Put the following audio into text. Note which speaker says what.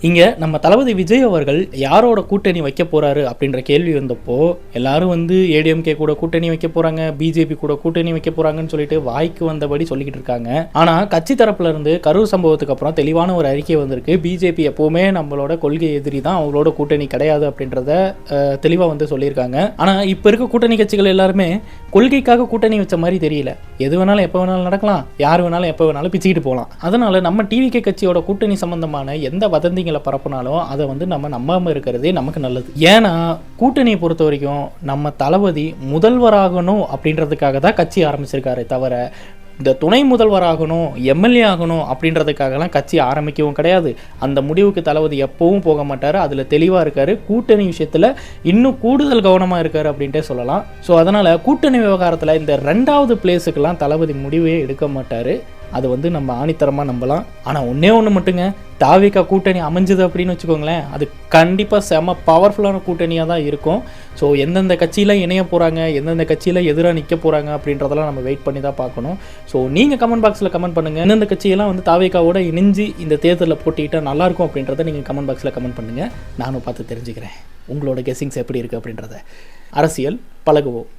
Speaker 1: இங்கே நம்ம தளபதி விஜய் அவர்கள் யாரோட கூட்டணி வைக்க போகிறாரு அப்படின்ற கேள்வி வந்தப்போ எல்லாரும் வந்து ஏடிஎம்கே கூட கூட்டணி வைக்க போகிறாங்க, பிஜேபி கூட கூட்டணி வைக்க போகிறாங்கன்னு சொல்லிட்டு வாய்க்கு வந்தபடி சொல்லிக்கிட்டு இருக்காங்க. ஆனால் கட்சி தரப்புல இருந்து கரூர் சம்பவத்துக்கு அப்புறம் தெளிவான ஒரு அறிக்கை வந்திருக்கு. பிஜேபி எப்போவுமே நம்மளோட கொள்கை எதிரி தான், அவங்களோட கூட்டணி கிடையாது அப்படின்றத தெளிவாக வந்து சொல்லியிருக்காங்க. ஆனால் இப்போ இருக்க கூட்டணி கட்சிகள் எல்லாருமே கொள்கைக்காக கூட்டணி வச்ச மாதிரி தெரியல. எது வேணாலும் எப்போ வேணாலும் நடக்கலாம், யார் வேணாலும் எப்போ வேணாலும் பிச்சுக்கிட்டு போகலாம். அதனால நம்ம டிவிகே கட்சியோட கூட்டணி சம்பந்தமான எந்த வதந்திங்க பரப்புனாலும் அதை வந்து நம்ம நம்பாம இருக்கிறதே நமக்கு நல்லது. ஏன்னா கூட்டணியை பொறுத்த வரைக்கும் நம்ம தளபதி முதல்வராகணும் அப்படின்றதுக்காக தான் கட்சி ஆரம்பிச்சிருக்காரு தவிர இந்த துணை முதல்வராகணும், எம்எல்ஏ ஆகணும் அப்படின்றதுக்காகலாம் கட்சி ஆரம்பிக்கவும் கிடையாது. அந்த முடிவுக்கு தளபதி எப்பவும் போக மாட்டார். அதில் தெளிவாக இருக்கார். கூட்டணி விஷயத்தில் இன்னும் கூடுதல் கவனமாக இருக்கார் அப்படின்ட்டே சொல்லலாம். ஸோ அதனால் கூட்டணி விவகாரத்தில் இந்த 2வது பிளேஸுக்கெல்லாம் தளபதி முடிவே எடுக்க மாட்டார். அது வந்து நம்ம ஆணித்தரமாக நம்பலாம். ஆனால் ஒன்று மட்டுங்க, தாவிகா கூட்டணி அமைஞ்சது அப்படின்னு வச்சுக்கோங்களேன், அது கண்டிப்பாக செம பவர்ஃபுல்லான கூட்டணியாக தான் இருக்கும். ஸோ எந்தெந்த கட்சியில் இணைய போகிறாங்க, எந்தெந்த கட்சியில் எதிராக நிற்க போகிறாங்க அப்படின்றதெல்லாம் நம்ம வெயிட் பண்ணி தான் பார்க்கணும். ஸோ நீங்கள் கமெண்ட் பாக்ஸில் கமெண்ட் பண்ணுங்கள், எந்தெந்த கட்சியெல்லாம் வந்து தாவிகாவோட இணைஞ்சு இந்த தேர்தலில் போட்டிக்கிட்டால் நல்லாயிருக்கும் அப்படின்றத நீங்கள் கமெண்ட் பாக்ஸில் கமெண்ட் பண்ணுங்கள். நானும் பார்த்து தெரிஞ்சுக்கிறேன் உங்களோட கெஸ்ஸிங்ஸ் எப்படி இருக்குது அப்படின்றத. அரசியல் பழகுவோம்.